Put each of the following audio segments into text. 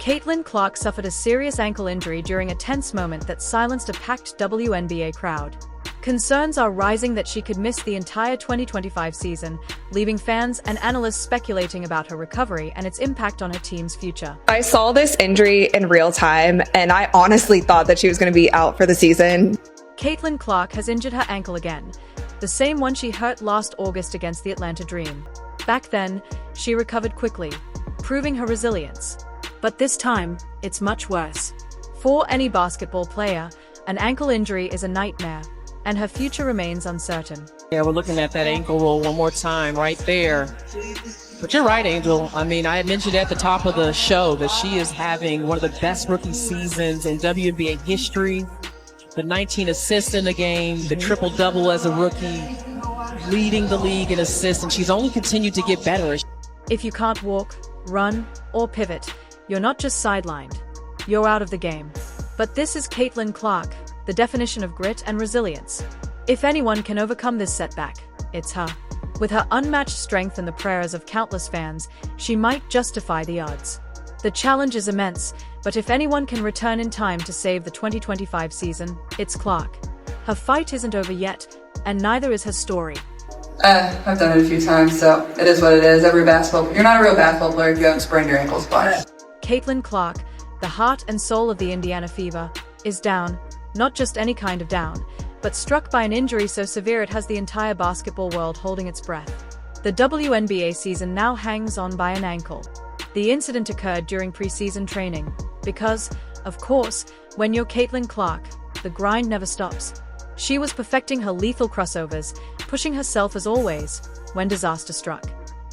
CaitlinClark suffered a serious ankle injury during a tense moment that silenced a packed WNBA crowd. Concerns are rising that she could miss the entire 2025 season, leaving fans and analysts speculating about her recovery and its impact on her team's future. I saw this injury in real time, and I honestly thought that she was going to be out for the season. CaitlinClark has injured her ankle again, the same one she hurt last August against the Atlanta Dream. Back then, she recovered quickly, proving her resilience. But this time, it's much worse. For any basketball player, an ankle injury is a nightmare, and her future remains uncertain. Yeah, we're looking at that ankle roll one more time right there. But you're right, Angel. I mean, I had mentioned at the top of the show that she is having one of the best rookie seasons in WNBA history. The 19 assists in the game, the triple-double as a rookie, leading the league in assists, and she's only continued to get better. If you can't walk, run, or pivot, you're not just sidelined. You're out of the game. But this is CaitlinClark, the definition of grit and resilience. If anyone can overcome this setback, it's her. With her unmatched strength and the prayers of countless fans, she might justify the odds. The challenge is immense, but if anyone can return in time to save the 2025 season, it's Clark. Her fight isn't over yet, and neither is her story. I've done it a few times, so it is what it is. You're not a real basketball player if you haven't sprained your ankles, but CaitlinClark, the heart and soul of the Indiana Fever, is down, not just any kind of down, but struck by an injury so severe it has the entire basketball world holding its breath. The WNBA season now hangs on by an ankle. The incident occurred during preseason training, because, of course, when you're CaitlinClark, the grind never stops. She was perfecting her lethal crossovers, pushing herself as always, when disaster struck.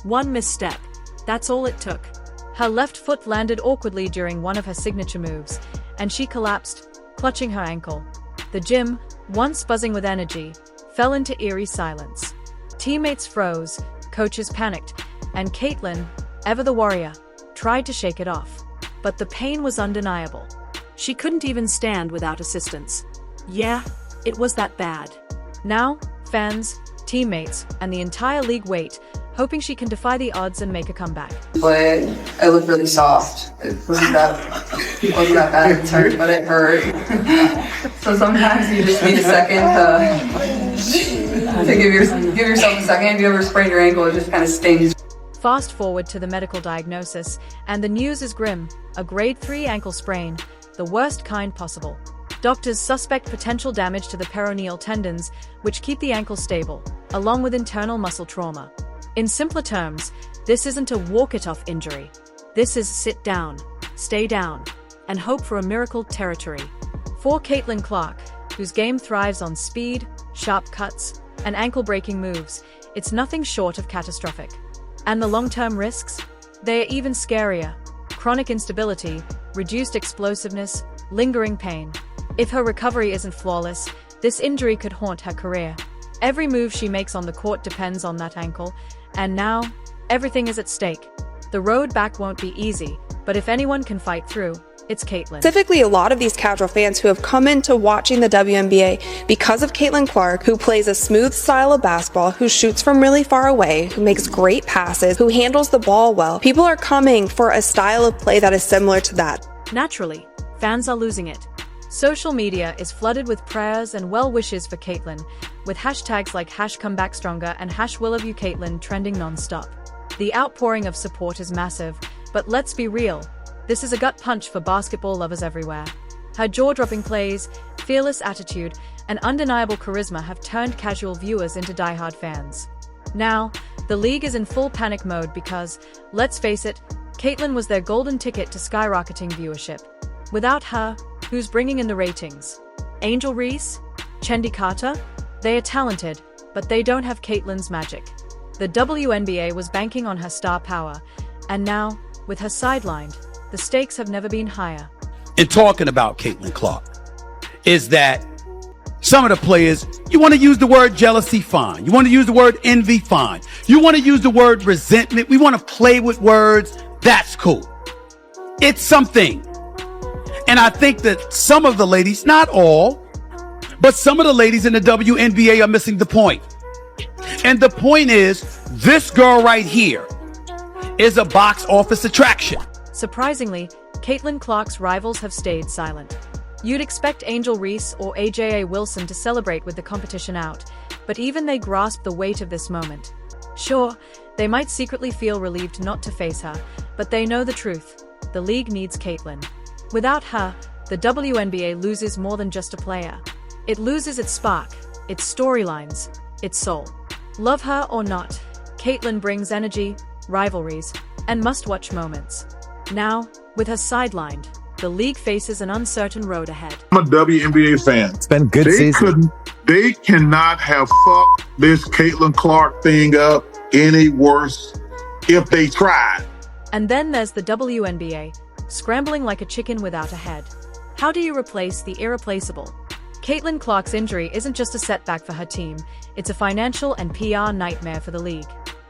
One misstep, that's all it took. Her left foot landed awkwardly during one of her signature moves, and she collapsed, clutching her ankle. The gym, once buzzing with energy, fell into eerie silence. Teammates froze, coaches panicked, and Caitlin, ever the warrior, tried to shake it off. But the pain was undeniable. She couldn't even stand without assistance. Yeah, it was that bad. Now, fans, teammates, and the entire league wait, hoping she can defy the odds and make a comeback. but it looked really soft. It wasn't that bad. It hurt, but it hurt. So sometimes you just need a second to give yourself a second. If you ever sprain your ankle, it just kind of stings. Fast forward to the medical diagnosis, and the news is grim: a grade 3 ankle sprain, the worst kind possible. Doctors suspect potential damage to the peroneal tendons, which keep the ankle stable, along with internal muscle trauma. In simpler terms, this isn't a walk-it-off injury. This is sit down, stay down, and hope for a miracle territory. For CaitlinClark, whose game thrives on speed, sharp cuts, and ankle-breaking moves, it's nothing short of catastrophic. And the long-term risks? They are even scarier. Chronic instability, reduced explosiveness, lingering pain. If her recovery isn't flawless, this injury could haunt her career. Every move she makes on the court depends on that ankle, and now, everything is at stake. The road back won't be easy, but if anyone can fight through, it's Caitlin. Specifically, a lot of these casual fans who have come into watching the WNBA because of CaitlinClark, who plays a smooth style of basketball, who shoots from really far away, who makes great passes, who handles the ball well. People are coming for a style of play that is similar to that. Naturally, fans are losing it. Social media is flooded with prayers and well wishes for Caitlin, with hashtags like #ComebackStronger and #WillOfYouCaitlin trending non-stop. The outpouring of support is massive, but let's be real, this is a gut punch for basketball lovers everywhere. Her jaw-dropping plays, fearless attitude, and undeniable charisma have turned casual viewers into diehard fans. Now, the league is in full panic mode because, let's face it, Caitlin was their golden ticket to skyrocketing viewership. Without her, who's bringing in the ratings? Angel Reese? Chendi Carter? They are talented, but they don't have Caitlin's magic. The WNBA was banking on her star power, and now, with her sidelined, the stakes have never been higher. In talking about CaitlinClark, is that some of the players, you want to use the word jealousy, fine. You want to use the word envy, fine. You want to use the word resentment. We want to play with words. That's cool. It's something. And I think that some of the ladies, not all, but some of the ladies in the WNBA are missing the point. And the point is, this girl right here is a box office attraction. Surprisingly, CaitlinClark's rivals have stayed silent. You'd expect Angel Reese or AJA Wilson to celebrate with the competition out, but even they grasp the weight of this moment. Sure, they might secretly feel relieved not to face her, but they know the truth. The league needs Caitlin. Without her, the WNBA loses more than just a player. It loses its spark, its storylines, its soul. Love her or not, Caitlin brings energy, rivalries, and must-watch moments. Now, with her sidelined, the league faces an uncertain road ahead. I'm a WNBA fan. It's been good season. They cannot have fucked this CaitlinClark thing up any worse if they tried. And then there's the WNBA, scrambling like a chicken without a head. How do you replace the irreplaceable? CaitlinClark's injury isn't just a setback for her team, it's a financial and PR nightmare for the league.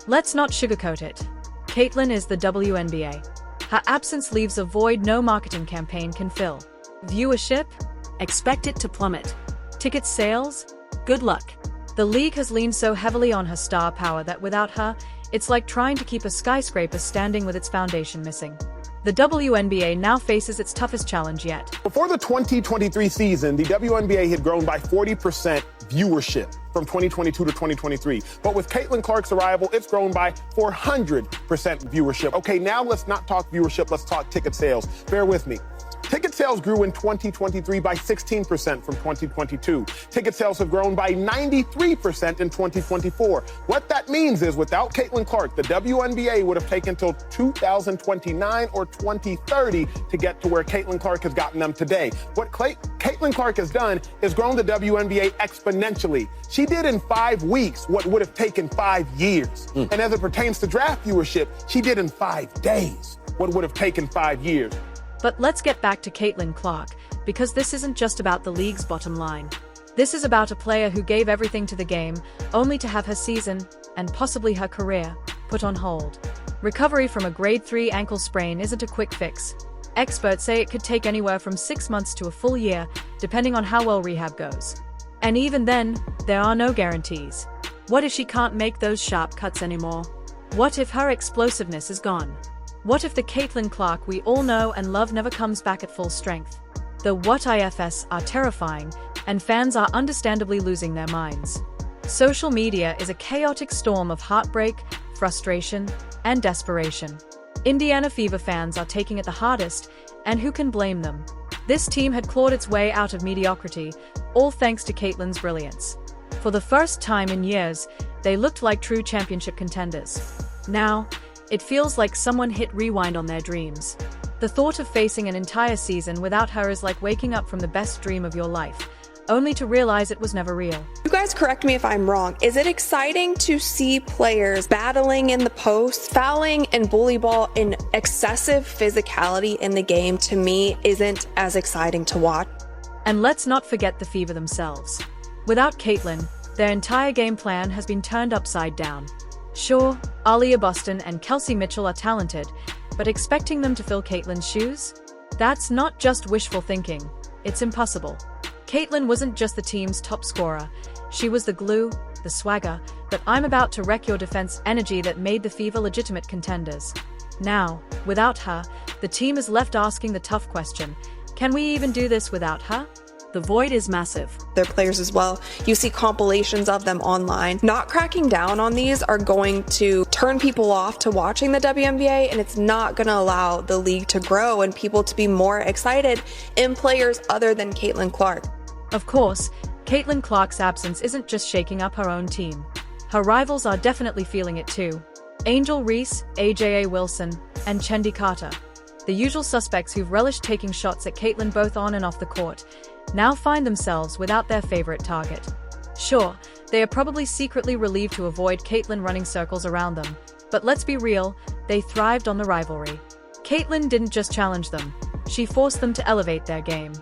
Let's not sugarcoat it. Caitlin is the WNBA. Her absence leaves a void no marketing campaign can fill. Viewership? Expect it to plummet. Ticket sales? Good luck. The league has leaned so heavily on her star power that without her, it's like trying to keep a skyscraper standing with its foundation missing. The WNBA now faces its toughest challenge yet. Before the 2023 season, the WNBA had grown by 40% viewership from 2022 to 2023. But with CaitlinClark's arrival, it's grown by 400% viewership. Okay, now let's not talk viewership, let's talk ticket sales. Bear with me. Ticket sales grew in 2023 by 16% from 2022. Ticket sales have grown by 93% in 2024. What that means is without CaitlinClark, the WNBA would have taken till 2029 or 2030 to get to where CaitlinClark has gotten them today. What CaitlinClark has done is grown the WNBA exponentially. She did in 5 weeks what would have taken 5 years. And as it pertains to draft viewership, she did in 5 days what would have taken 5 years. But let's get back to CaitlinClark, because this isn't just about the league's bottom line. This is about a player who gave everything to the game, only to have her season, and possibly her career, put on hold. Recovery from a grade 3 ankle sprain isn't a quick fix. Experts say it could take anywhere from 6 months to a full year, depending on how well rehab goes. And even then, there are no guarantees. What if she can't make those sharp cuts anymore? What if her explosiveness is gone? What if the CaitlinClark we all know and love never comes back at full strength? The what ifs are terrifying, and fans are understandably losing their minds. Social media is a chaotic storm of heartbreak, frustration, and desperation. Indiana Fever fans are taking it the hardest, and who can blame them? This team had clawed its way out of mediocrity, all thanks to Caitlin's brilliance. For the first time in years, they looked like true championship contenders. Now, it feels like someone hit rewind on their dreams. The thought of facing an entire season without her is like waking up from the best dream of your life, only to realize it was never real. You guys correct me if I'm wrong. Is it exciting to see players battling in the post, fouling and bully ball, and excessive physicality in the game to me isn't as exciting to watch? And let's not forget the Fever themselves. Without Caitlin, their entire game plan has been turned upside down. Sure, Aaliyah Boston and Kelsey Mitchell are talented, but expecting them to fill Caitlin's shoes? That's not just wishful thinking, it's impossible. Caitlin wasn't just the team's top scorer, she was the glue, the swagger, that I'm about to wreck your defense energy that made the Fever legitimate contenders. Now, without her, the team is left asking the tough question, can we even do this without her? The void is massive. Their players as well. You see compilations of them online. Not cracking down on these are going to turn people off to watching the WNBA, and it's not going to allow the league to grow and people to be more excited in players other than CaitlinClark. Of course, CaitlinClark's absence isn't just shaking up her own team. Her rivals are definitely feeling it too. Angel Reese, AJA Wilson, and Chendi Carter, the usual suspects who've relished taking shots at Caitlin both on and off the court, now find themselves without their favorite target. Sure, they are probably secretly relieved to avoid Caitlin running circles around them, but let's be real, they thrived on the rivalry. Caitlin didn't just challenge them, she forced them to elevate their game.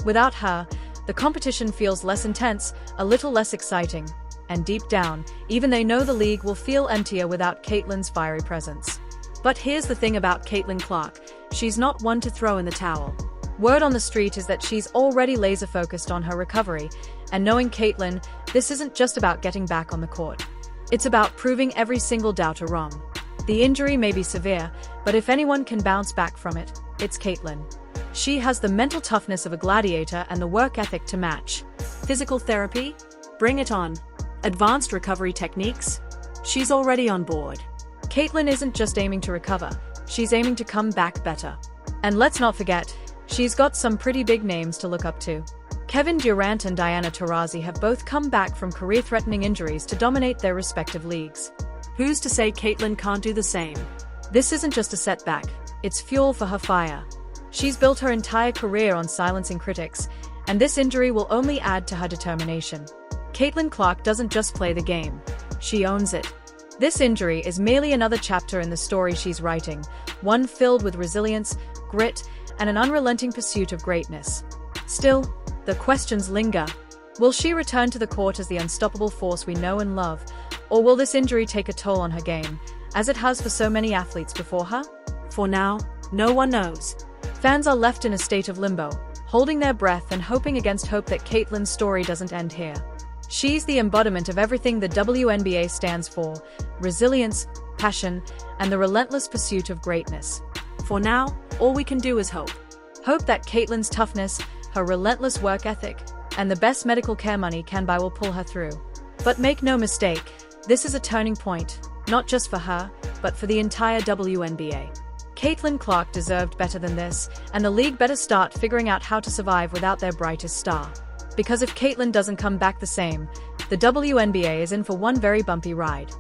Without her, the competition feels less intense, a little less exciting, and deep down, even they know the league will feel emptier without Caitlin's fiery presence. But here's the thing about CaitlinClark, she's not one to throw in the towel. Word on the street is that she's already laser-focused on her recovery, and knowing Caitlin, this isn't just about getting back on the court. It's about proving every single doubter wrong. The injury may be severe, but if anyone can bounce back from it, it's Caitlin. She has the mental toughness of a gladiator and the work ethic to match. Physical therapy? Bring it on. Advanced recovery techniques? She's already on board. Caitlin isn't just aiming to recover, she's aiming to come back better. And let's not forget, she's got some pretty big names to look up to. Kevin Durant and Diana Taurasi have both come back from career-threatening injuries to dominate their respective leagues. Who's to say Caitlin can't do the same? This isn't just a setback, it's fuel for her fire. She's built her entire career on silencing critics, and this injury will only add to her determination. CaitlinClark doesn't just play the game, she owns it. This injury is merely another chapter in the story she's writing, one filled with resilience, grit, and an unrelenting pursuit of greatness. Still, the questions linger. Will she return to the court as the unstoppable force we know and love, or will this injury take a toll on her game, as it has for so many athletes before her? For now, no one knows. Fans are left in a state of limbo, holding their breath and hoping against hope that Caitlin's story doesn't end here. She's the embodiment of everything the WNBA stands for: resilience, passion, and the relentless pursuit of greatness. For now, all we can do is hope. Hope that Caitlin's toughness, her relentless work ethic, and the best medical care money can buy will pull her through. But make no mistake, this is a turning point, not just for her, but for the entire WNBA. CaitlinClark deserved better than this, and the league better start figuring out how to survive without their brightest star. Because if Caitlin doesn't come back the same, the WNBA is in for one very bumpy ride.